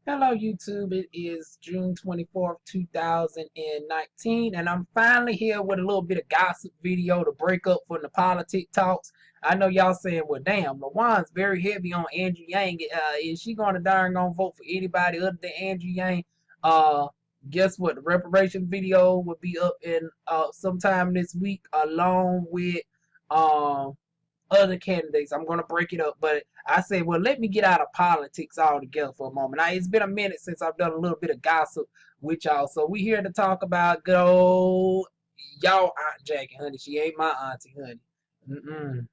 Hello YouTube, it is June 24th, 2019, and I'm finally here with a little bit of gossip video to break up from the politic talks. I know y'all saying, well damn, LaJuan's very heavy on Andrew Yang. Is she gonna darn gonna vote for anybody other than Andrew Yang? Uh, guess what? The reparation video will be up in sometime this week along with um other candidates. I'm gonna break it up, but I said, well, let me get out of politics altogether for a moment. Now, it's been a minute since I've done a little bit of gossip with y'all, so we here to talk about good old y'all Aunt Jackie, honey. She ain't my auntie, honey. Mm-mm.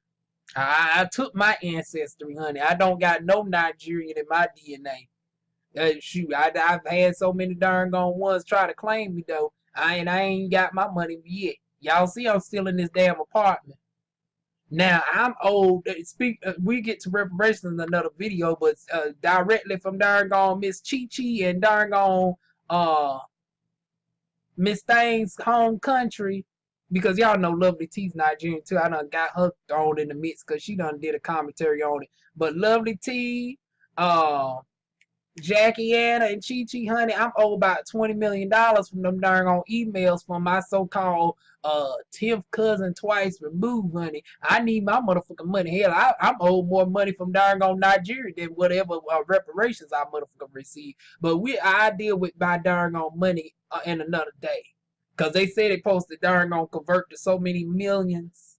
I took my ancestry, honey. I don't got no Nigerian in my DNA. Shoot, I've had so many darn gone ones try to claim me though. I ain't got my money yet. Y'all see, I'm still in this damn apartment. Now I'm old. We get to reparations in another video, but directly from darn gone Miss Chi Chi and darn gone uh Miss Thing's home country, because y'all know Lovely T's Nigerian too. I done got her thrown in the mix because she done did a commentary on it. But Lovely T, uh Jackie Aina and Chi Chi, honey, I'm owed about $20 million from them darn on emails from my so-called 10th cousin twice removed, honey. I need my motherfucking money. Hell, I'm owed more money from darn on Nigeria than whatever reparations I motherfucking receive. But I deal with my darn on money in another day. Cause they say they supposed to darn on convert to so many millions.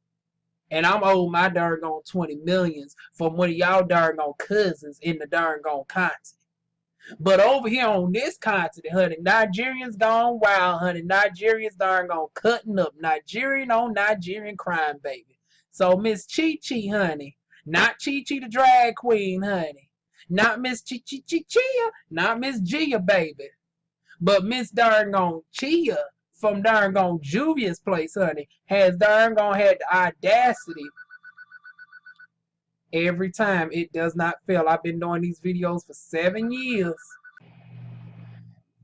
And I'm owed my darn on 20 millions from one of y'all darn on cousins in the darn on continent. But over here on this continent, honey, Nigerians gone wild, honey. Nigerians darn gone cutting up. Nigerian on Nigerian crime, baby. So Miss Chi Chi, honey. Not Chi Chi the drag queen, honey. Not Miss Chi Chi Chi Chia. Not Miss Gia, baby. But Miss darn gone Chia from darn gone Juvia's place, honey, has darn gone had the audacity every time it does not fail. I've been doing these videos for 7 years.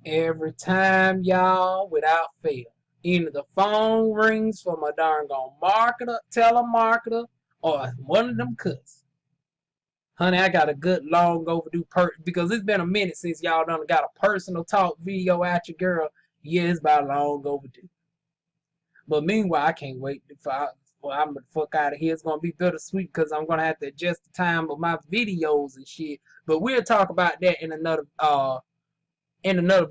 Every time, y'all, without fail. Either the phone rings from a darn gone marketer, telemarketer, or one of them cuts. Honey, I got a good long overdue because it's been a minute since y'all done got a personal talk video at your girl. Yeah, it's about long overdue. But meanwhile, I can't wait for I'm the fuck out of here. It's gonna be bittersweet because I'm gonna have to adjust the time of my videos and shit. But we'll talk about that in another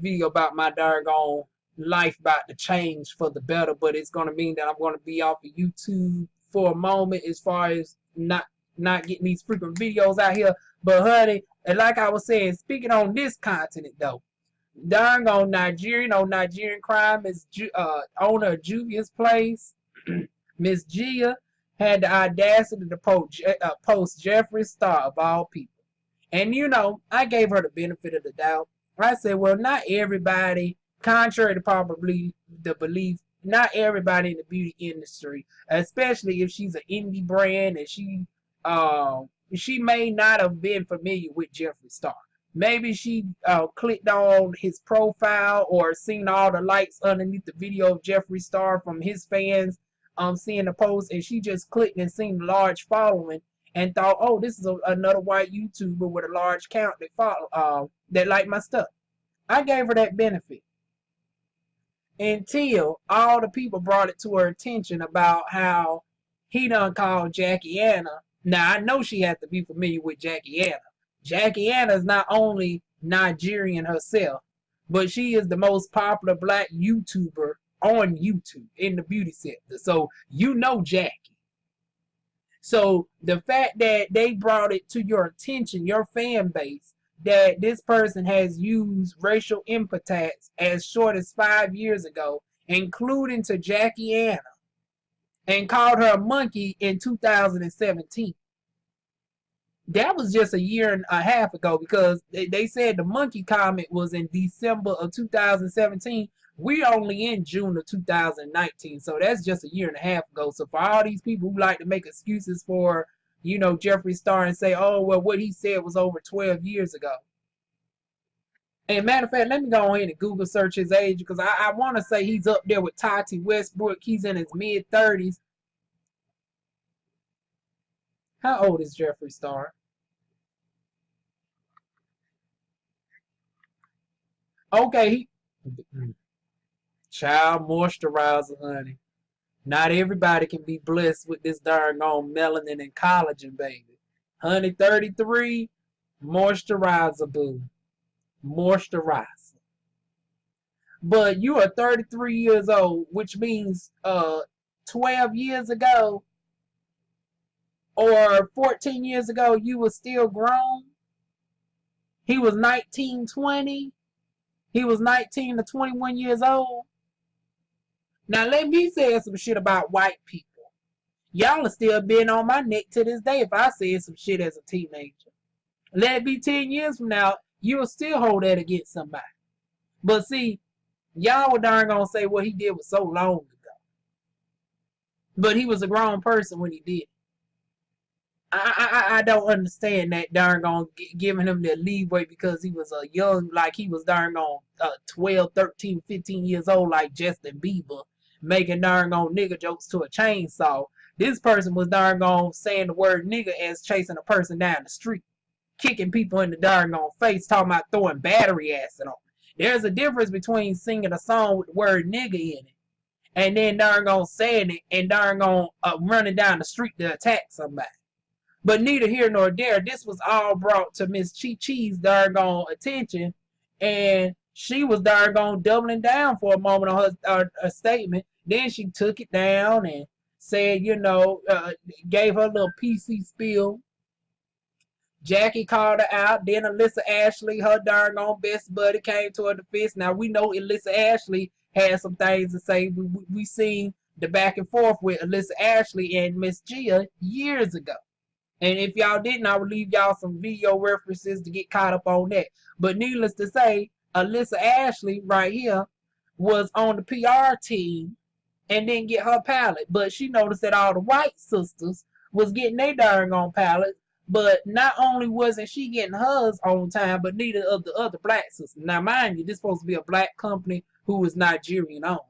video about my doggone life about to change for the better, but it's gonna mean that I'm gonna be off of YouTube for a moment as far as not getting these frequent videos out here. But honey, and like I was saying, speaking on this continent though, darn on Nigerian crime is owner of Juvia's place, Miss Gia had the audacity to post Jeffree Star of all people. And I gave her the benefit of the doubt. I said, well, not everybody, contrary to probably the belief, not everybody in the beauty industry, especially if she's an indie brand and she may not have been familiar with Jeffree Star. Maybe she clicked on his profile or seen all the likes underneath the video of Jeffree Star from his fans seeing the post, and she just clicked and seen the large following and thought, oh, this is another white YouTuber with a large count that follow that like my stuff. I gave her that benefit until all the people brought it to her attention about how he done called Jackie Aina. Now I know she has to be familiar with Jackie Aina. Jackie Aina is not only Nigerian herself, but she is the most popular black YouTuber on YouTube in the beauty sector. So you know Jackie. So the fact that they brought it to your attention, your fan base, that this person has used racial epithets as short as 5 years ago, including to Jackie Aina, and called her a monkey in 2017. That was just a year and a half ago, because they said the monkey comment was in December of 2017. We're only in June of 2019, so that's just a year and a half ago. So for all these people who like to make excuses for, Jeffree Star and say, oh, well, what he said was over 12 years ago. And matter of fact, let me go ahead and Google search his age, because I want to say he's up there with Tati Westbrook. He's in his mid-30s. How old is Jeffree Star? Okay, child moisturizer, honey. Not everybody can be blessed with this darn on melanin and collagen, baby. Honey, 33, moisturizer, boo. Moisturizer. But you are 33 years old, which means 12 years ago or 14 years ago, you were still grown. He was 19, 20. He was 19 to 21 years old. Now, let me say some shit about white people. Y'all are still being on my neck to this day if I said some shit as a teenager. Let it be 10 years from now, you'll still hold that against somebody. But see, y'all were darn gonna say what he did was so long ago. But he was a grown person when he did it. I don't understand that darn gonna giving him the leeway because he was a young, like he was darn gone 12, 13, 15 years old like Justin Bieber, making darn gone nigga jokes to a chainsaw. This person was darn gone saying the word nigga as chasing a person down the street, kicking people in the darn gone face, talking about throwing battery acid on. There's a difference between singing a song with the word nigga in it and then darn gone saying it and darn gone running down the street to attack somebody. But neither here nor there. This was all brought to Miss Chi Chi's darn attention, and she was darn doubling down for a moment on her statement. Then she took it down and said, gave her little PC spill. Jackie called her out. Then Alissa Ashley, her darn best buddy, came to her defense. Now we know Alissa Ashley had some things to say. We seen the back and forth with Alissa Ashley and Miss Gia years ago. And if y'all didn't, I would leave y'all some video references to get caught up on that. But needless to say, Alissa Ashley right here was on the PR team and didn't get her palette. But she noticed that all the white sisters was getting their darn on palettes. But not only wasn't she getting hers on time, but neither of the other black sisters. Now, mind you, this is supposed to be a black company who is Nigerian owned.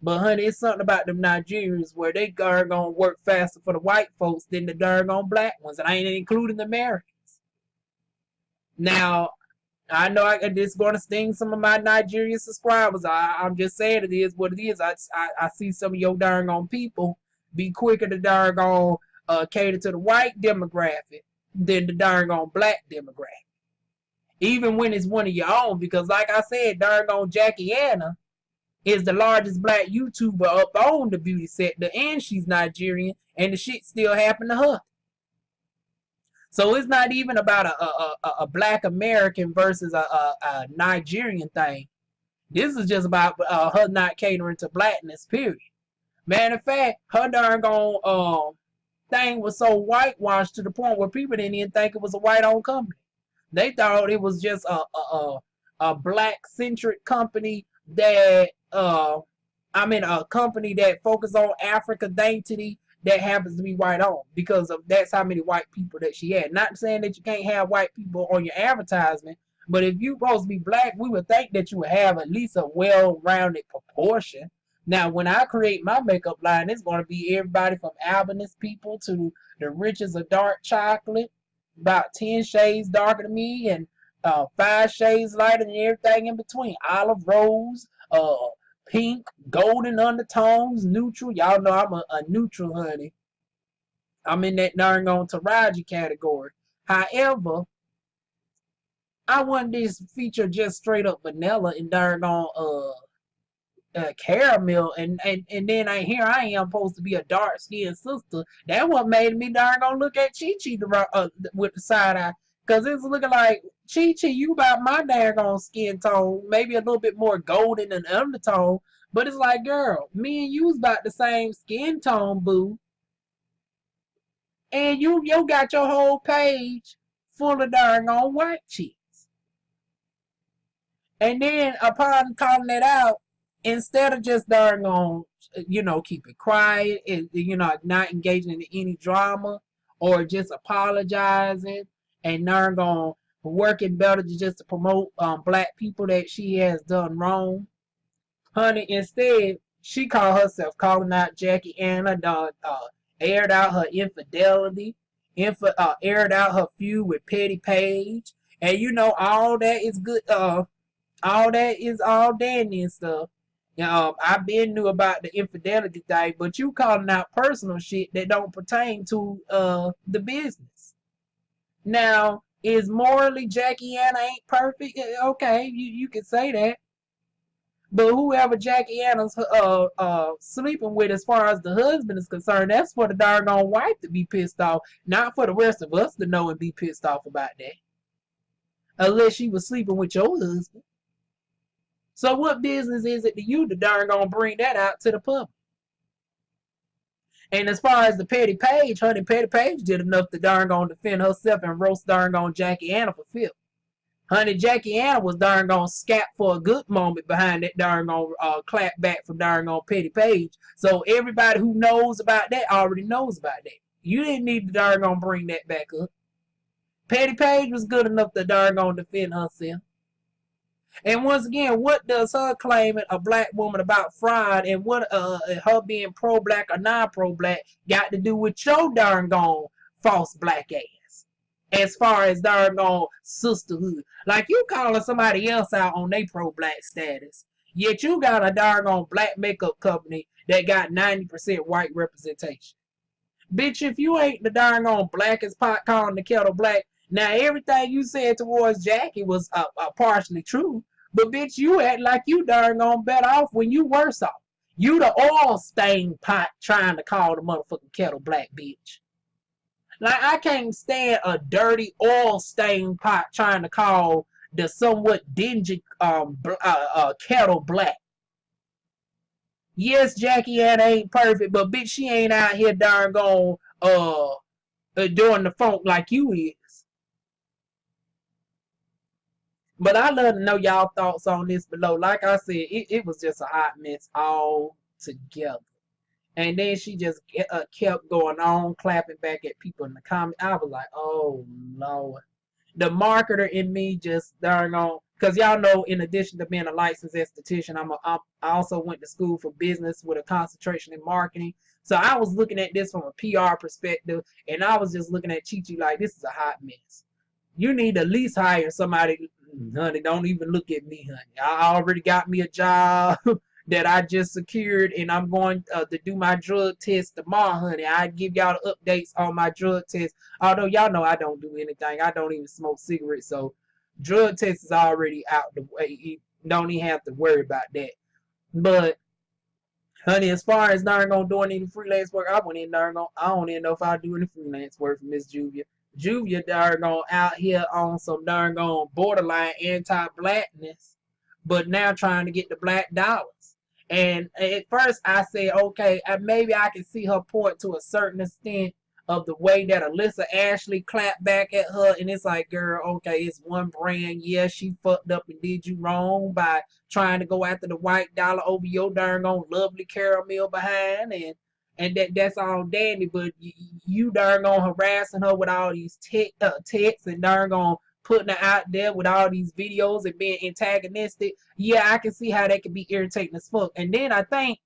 But honey, it's something about them Nigerians where they are gonna work faster for the white folks than the darn black ones, and I ain't including the Americans. Now, I know this is gonna sting some of my Nigerian subscribers. I'm just saying it is what it is. I see some of your darn people be quicker to darn cater to the white demographic than the darn black demographic. Even when it's one of your own, because like I said, darn Jackie Aina is the largest black YouTuber up on the beauty sector, and she's Nigerian, and the shit still happened to her. So it's not even about a black American versus a Nigerian thing. This is just about her not catering to blackness, period. Matter of fact, her darn thing was so whitewashed to the point where people didn't even think it was a white-owned company. They thought it was just a black-centric company that a company that focuses on Africa dainty that happens to be white owned, because of that's how many white people that she had. Not saying that you can't have white people on your advertisement, but if you're supposed to be black, we would think that you would have at least a well-rounded proportion. Now, when I create my makeup line, it's going to be everybody from albanese people to the riches of dark chocolate, about 10 shades darker than me, and 5 shades lighter than everything in between. Olive rose, pink, golden undertones, neutral. Y'all know I'm a neutral, honey. I'm in that darn Taraji category. However, I want this feature just straight up vanilla and darn caramel, and then here I am supposed to be a dark skinned sister. That what made me darn look at Chi Chi with the side eye, because it's looking like Chi Chi, you about my daggone skin tone, maybe a little bit more golden and undertone, but it's like, girl, me and you's about the same skin tone, boo, and you got your whole page full of darn white chicks. And then upon calling it out, instead of just darn keep it quiet and not engaging in any drama or just apologizing and darn working better just to promote black people that she has done wrong, honey, instead she called herself calling out Jackie Aina, aired out her infidelity, aired out her feud with Petty Paige, and all that is good. all that is all dandy and stuff. I been knew about the infidelity thing, but you calling out personal shit that don't pertain to the business. Now, is morally Jackie Aina ain't perfect? Okay, you can say that. But whoever Jackie Aina's sleeping with, as far as the husband is concerned, that's for the doggone wife to be pissed off, not for the rest of us to know and be pissed off about that. Unless she was sleeping with your husband. So what business is it to you to darn gonna bring that out to the public? And as far as the Petty Paige, honey, Petty Paige did enough to darn gonna defend herself and roast darn gonna Jackie Aina for filth. Honey, Jackie Aina was darn gonna scap for a good moment behind that darn gonna clap back from darn gonna Petty Paige. So everybody who knows about that already knows about that. You didn't need to darn gonna bring that back up. Petty Paige was good enough to darn gonna defend herself. And once again, what does her claiming a black woman about fraud and what her being pro-black or non-pro-black got to do with your darn gone false black ass? As far as darn gone sisterhood. Like you calling somebody else out on their pro-black status. Yet you got a darn gone black makeup company that got 90% white representation. Bitch, if you ain't the darn gone blackest pot calling the kettle black, now everything you said towards Jackie was partially true, but bitch, you act like you darn gone better off when you worse off. You the oil stained pot trying to call the motherfucking kettle black, bitch. Like I can't stand a dirty oil stained pot trying to call the somewhat dingy kettle black. Yes, Jackie Aina ain't perfect, but bitch, she ain't out here darn gone doing the funk like you is. But I love to know y'all thoughts on this below. Like I said, it was just a hot mess all together. And then she just kept going on, clapping back at people in the comments. I was like, oh, Lord. The marketer in me just darn on. Because y'all know, in addition to being a licensed esthetician, I also went to school for business with a concentration in marketing. So I was looking at this from a PR perspective. And I was just looking at Chi Chi like, this is a hot mess. You need to at least hire somebody, honey. Don't even look at me, honey. I already got me a job that I just secured, and I'm going to do my drug test tomorrow, honey. I give y'all the updates on my drug test. Although y'all know I don't do anything. I don't even smoke cigarettes, so drug test is already out the way. You don't even have to worry about that. But honey, as far as darn gonna doing any freelance work, I went in darn gonna. I don't even know if I do any freelance work for Miss Juvia. Juvia darn gone out here on some darn gone borderline anti-blackness, but now trying to get the black dollars. And at first I said, okay, maybe I can see her point to a certain extent of the way that Alyssa Ashley clapped back at her. And it's like, girl, okay, it's one brand. Yeah, she fucked up and did you wrong by trying to go after the white dollar over your darn gone lovely caramel behind. And that's all dandy, but you darn gone harassing her with all these texts and darn gone putting her out there with all these videos and being antagonistic. Yeah, I can see how that could be irritating as fuck. And then I think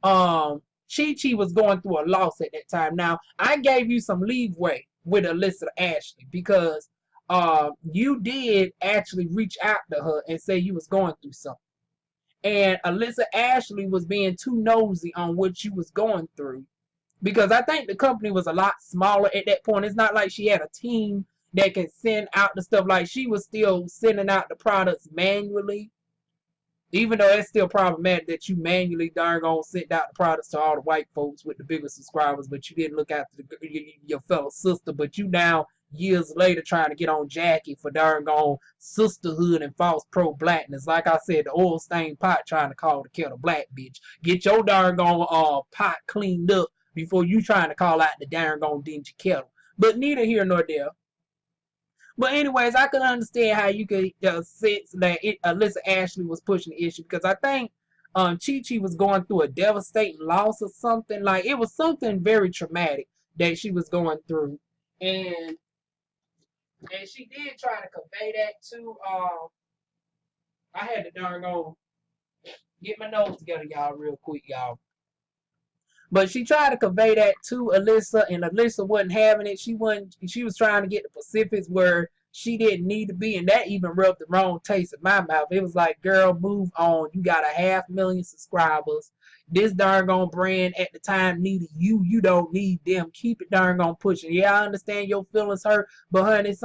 Chi Chi was going through a loss at that time. Now, I gave you some leeway with Alyssa Ashley because you did actually reach out to her and say you was going through something. And Alyssa Ashley was being too nosy on what you was going through. Because I think the company was a lot smaller at that point. It's not like she had a team that can send out the stuff. Like she was still sending out the products manually. Even though it's still problematic that you manually darn gone sent out the products to all the white folks with the bigger subscribers, but you didn't look after your fellow sister. But you now, years later, trying to get on Jackie for darn gone sisterhood and false pro-blackness. Like I said, the oil stained pot trying to call the kettle black, bitch. Get your darn gone pot cleaned up before you trying to call out the darn gone dingy kettle. But neither here nor there. But anyways, I could understand how you could sense that Alyssa Ashley was pushing the issue because I think Chi Chi was going through a devastating loss or something. Like it was something very traumatic that she was going through, and she did try to convey that to. I had to darn go get my nose together, y'all, real quick, y'all. But she tried to convey that to Alyssa, and Alyssa wasn't having it. She was trying to get the Pacifics where she didn't need to be, and that even rubbed the wrong taste in my mouth. It was like, girl, move on. You got 500,000 subscribers. This darn on brand at the time needed you. You don't need them. Keep it darn on pushing. Yeah, I understand your feelings hurt, but honey,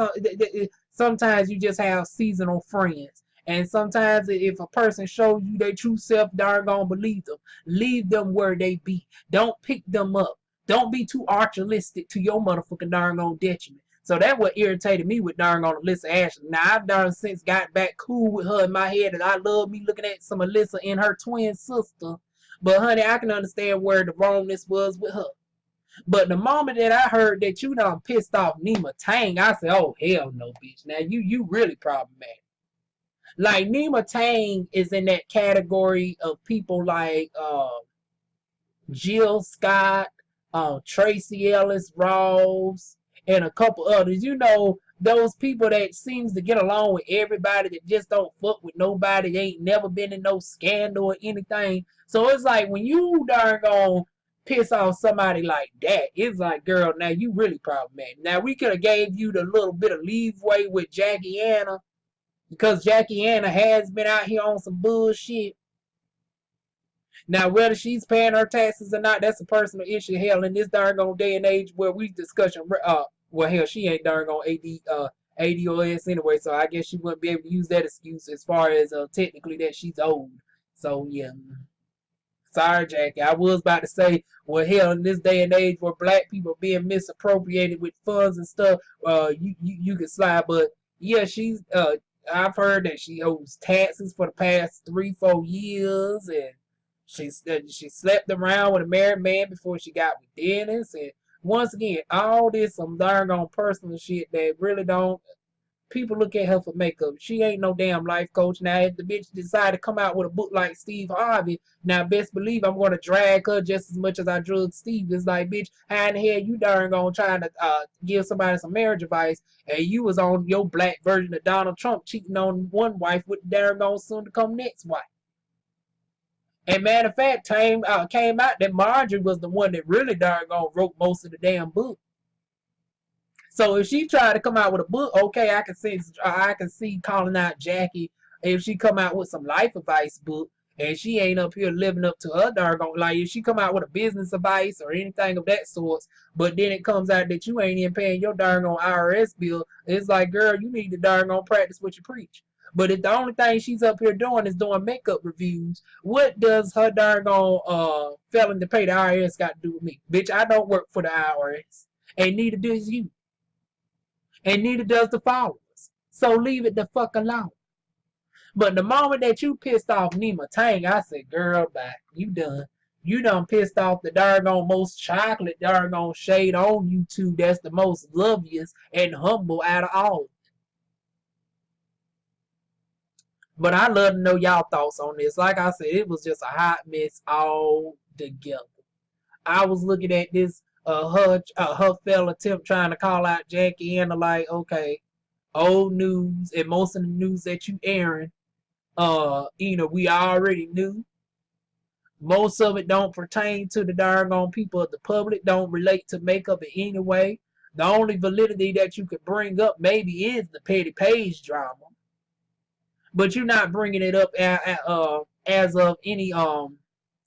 sometimes you just have seasonal friends. And sometimes if a person shows you their true self, darn gonna believe them. Leave them where they be. Don't pick them up. Don't be too archeristic to your motherfucking darn on detriment. So that what irritated me with darn on Alyssa Ashley. Now I've darn since got back cool with her in my head, and I love me looking at some Alyssa and her twin sister. But honey, I can understand where the wrongness was with her. But the moment that I heard that you done pissed off Nima Tang, I said, oh hell no, bitch. Now you really problematic. Like Nima Tang is in that category of people like Jill Scott, Tracy Ellis Ross, and a couple others. You know, those people that seems to get along with everybody, that just don't fuck with nobody. They ain't never been in no scandal or anything. So it's like when you darn gonna piss off somebody like that, it's like, girl, now you really problematic. Now we could have gave you the little bit of leeway with Jackie Aina, because Jackie Aina has been out here on some bullshit. Now, whether she's paying her taxes or not, that's a personal issue. Hell, in this darn on day and age where we discussing, well, hell, she ain't darn on ADOS anyway, so I guess she wouldn't be able to use that excuse as far as technically that she's old. So, yeah. Sorry, Jackie. I was about to say, well, hell, in this day and age where black people are being misappropriated with funds and stuff, you can slide. But, yeah, she's, I've heard that she owes taxes for the past 3-4 years, and she slept around with a married man before she got with Dennis. And once again, all this some darn on personal shit that really don't. People look at her for makeup. She ain't no damn life coach. Now, if the bitch decide to come out with a book like Steve Harvey, now best believe I'm going to drag her just as much as I drug Steve. It's like, bitch, how in the hell you darn gonna try to give somebody some marriage advice, and you was on your black version of Donald Trump cheating on one wife with the darn gonna soon to come next wife. And matter of fact, came out that Marjorie was the one that really darn gone wrote most of the damn book. So if she tried to come out with a book, okay, I can see calling out Jackie if she come out with some life advice book and she ain't up here living up to her darn gone. Like if she come out with a business advice or anything of that sort, but then it comes out that you ain't even paying your darn on IRS bill, it's like, girl, you need to darn gone practice what you preach. But if the only thing she's up here doing is doing makeup reviews, what does her darn on failing to pay the IRS got to do with me? Bitch, I don't work for the IRS. And neither does you. And neither does the followers. So leave it the fuck alone. But the moment that you pissed off Nima Tang, I said, girl, bye. You done. You done pissed off the darn on most chocolate darn on shade on YouTube that's the most loveliest and humble out of all. But I love to know y'all thoughts on this. Like I said, it was just a hot mess all together. I was looking at this her failed attempt trying to call out Jackie Aina, like, okay, old news, and most of the news that you airing, we already knew. Most of it don't pertain to the darn on people of the public, don't relate to makeup in any way. The only validity that you could bring up maybe is the Petty Paige drama. But you're not bringing it up as of any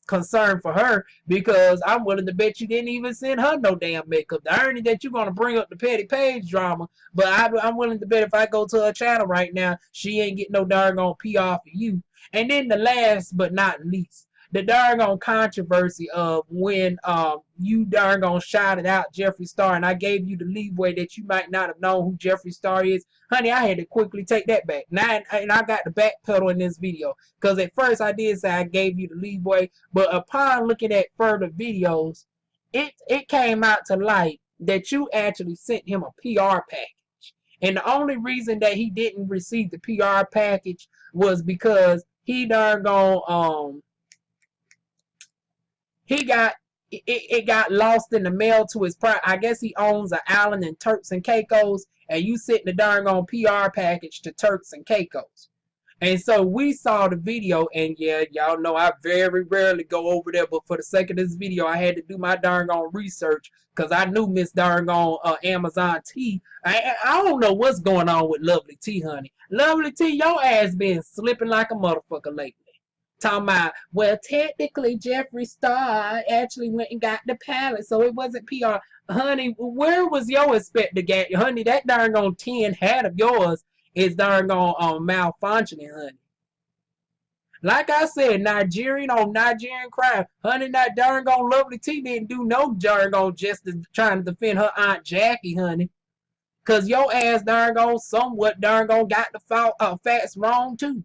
concern for her, because I'm willing to bet you didn't even send her no damn makeup. The irony that you're going to bring up the Petty Paige drama, but I'm willing to bet if I go to her channel right now, she ain't getting no darn on PR for you. And then the last but not least, the darn on controversy of when you darn on shouted out Jeffree Star, and I gave you the leeway that you might not have known who Jeffree Star is. Honey, I had to quickly take that back. Now, and I got the backpedal in this video, because at first I did say I gave you the leeway, but upon looking at further videos, it came out to light that you actually sent him a PR package. And the only reason that he didn't receive the PR package was because he darn gone it got lost in the mail to his prime. I guess he owns an island in Turks and Caicos, and you sent the darn on PR package to Turks and Caicos. And so we saw the video, and yeah, y'all know I very rarely go over there, but for the sake of this video, I had to do my darn on research because I knew Miss darn on Amazon T. I don't know what's going on with Lovely T, honey. Lovely T, your ass been slipping like a motherfucker lately. Talking about, well, technically Jeffree Star actually went and got the palette, so it wasn't PR. Honey, where was your inspector get? Honey, that darn on 10 hat of yours is darn on malfunctioning, honey. Like I said, Nigerian on Nigerian crime. Honey, that darn on Lovely T didn't do no darn on just trying to defend her Aunt Jackie, honey. Cause your ass darn on somewhat darn on got the facts wrong too.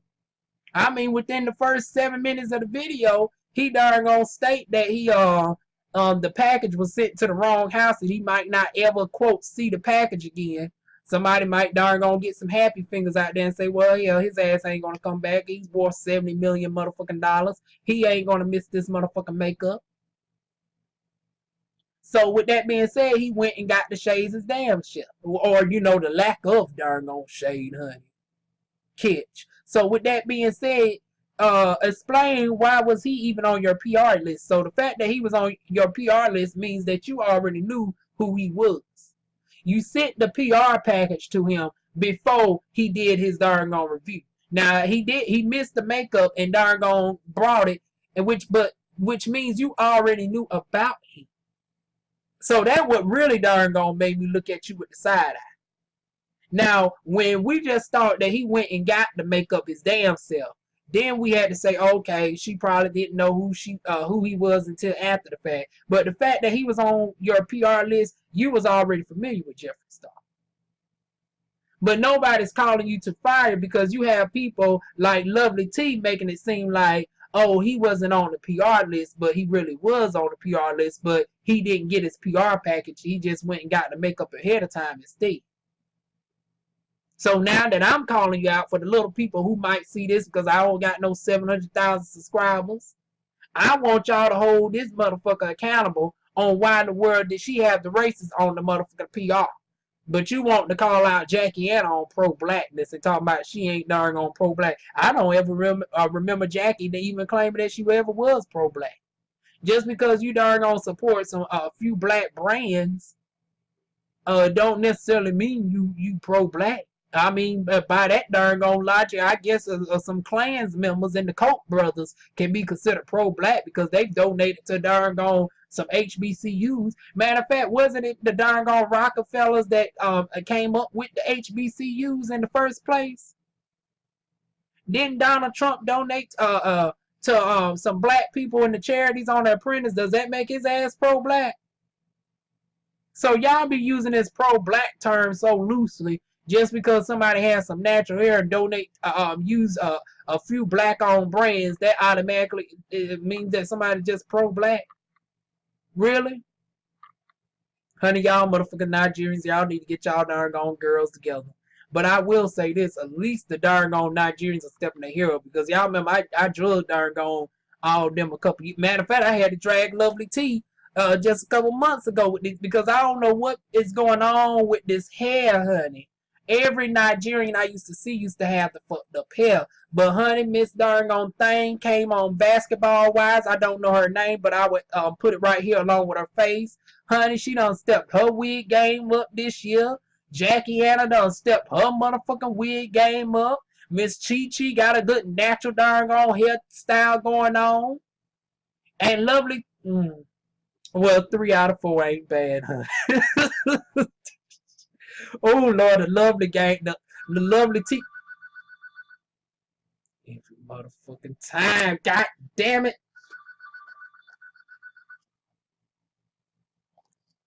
I mean, within the first 7 minutes of the video, he darn on state that the package was sent to the wrong house and he might not ever quote see the package again. Somebody might darn gonna get some happy fingers out there and say, well, yeah, his ass ain't gonna come back. He's worth 70 million motherfucking dollars. He ain't gonna miss this motherfucking makeup. So with that being said, he went and got the shades his damn shit. Or, you know, the lack of darn on shade, honey. Catch. So with that being said, explain why was he even on your PR list. So the fact that he was on your PR list means that you already knew who he was. You sent the PR package to him before he did his darn on review. Now he missed the makeup and darn on brought it, and which means you already knew about him. So that what really darn gonna make me look at you with the side eye. Now, when we just thought that he went and got the makeup his damn self, then we had to say, okay, she probably didn't know who he was until after the fact. But the fact that he was on your PR list, you was already familiar with Jeffree Star. But nobody's calling you to fire because you have people like Lovely T making it seem like, oh, he wasn't on the PR list, but he really was on the PR list, but he didn't get his PR package. He just went and got the makeup ahead of time instead. So now that I'm calling you out for the little people who might see this because I don't got no 700,000 subscribers, I want y'all to hold this motherfucker accountable on why in the world did she have the races on the motherfucking PR. But you want to call out Jackie Aina on pro-blackness and talk about she ain't darn on pro-black. I don't ever remember Jackie to even claim that she ever was pro-black. Just because you darn on support a few black brands don't necessarily mean you pro-black. I mean, by that darn on logic, I guess some Klans members and the Koch brothers can be considered pro-black because they've donated to darn on some HBCUs. Matter of fact, wasn't it the darn on Rockefellers that came up with the HBCUs in the first place? Didn't Donald Trump donate to some black people in the charities on their printers? Does that make his ass pro-black? So y'all be using this pro-black term so loosely. Just because somebody has some natural hair and use a few black-owned brands, that automatically means that somebody just pro-black. Really? Honey, y'all motherfucking Nigerians, y'all need to get y'all darn on girls together. But I will say this, at least the darn on Nigerians are stepping their hero because y'all remember I drugged darn on all of them a couple years. Matter of fact, I had to drag Lovely T just a couple months ago with this because I don't know what is going on with this hair, honey. Every Nigerian I used to see used to have the fucked up hair. But honey, Miss darn on thing came on Basketball Wives. I don't know her name, but I would put it right here along with her face. Honey, she done stepped her wig game up this year. Jackie Aina done stepped her motherfucking wig game up. Miss Chi Chi got a good natural darn on hairstyle going on. And Lovely, well, 3 out of 4 ain't bad, huh? Oh Lord, the lovely gang, the lovely T. Every motherfucking time, god damn it.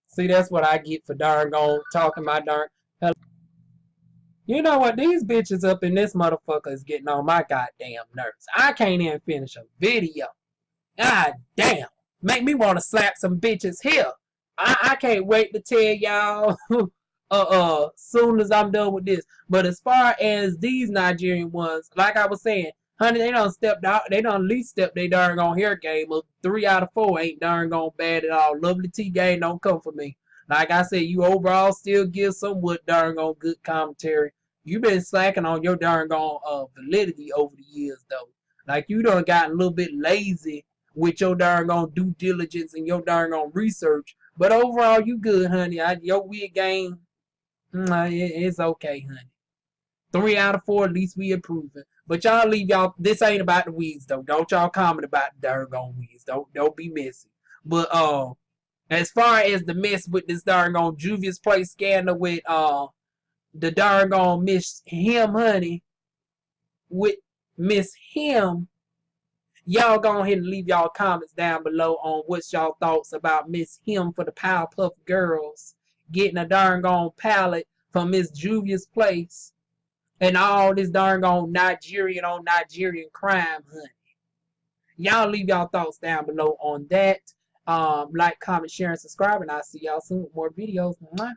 See, that's what I get for darn on talking my darn. You know what? These bitches up in this motherfucker is getting on my goddamn nerves. I can't even finish a video. God damn. Make me want to slap some bitches here. I can't wait to tell y'all soon as I'm done with this. But as far as these Nigerian ones, like I was saying, honey, they done stepped out. They done at least stepped their darn on hair game up. 3 out of 4 ain't darn on bad at all. Lovely T game don't come for me. Like I said, you overall still give somewhat darn on good commentary. You been slacking on your darn gone validity over the years though. Like you done got a little bit lazy with your darn gone due diligence and your darn gone research. But overall, you good, honey. Your wig game, it's okay, honey. 3 out of 4, at least we improving. But y'all leave y'all. This ain't about the wigs though. Don't y'all comment about the darn gone wigs. Don't be messy. But as far as the mess with this darn gone Juvia's Place scandal with the darn gone Miss Him, honey, with Miss Him, y'all go ahead and leave y'all comments down below on what's y'all thoughts about Miss Him for the Powerpuff Girls getting a darn gone palette from Miss Juvia's Place and all this darn gone Nigerian on Nigerian crime, honey. Y'all leave y'all thoughts down below on that. Like, comment, share, and subscribe, and I'll see y'all soon with more videos. Mwah.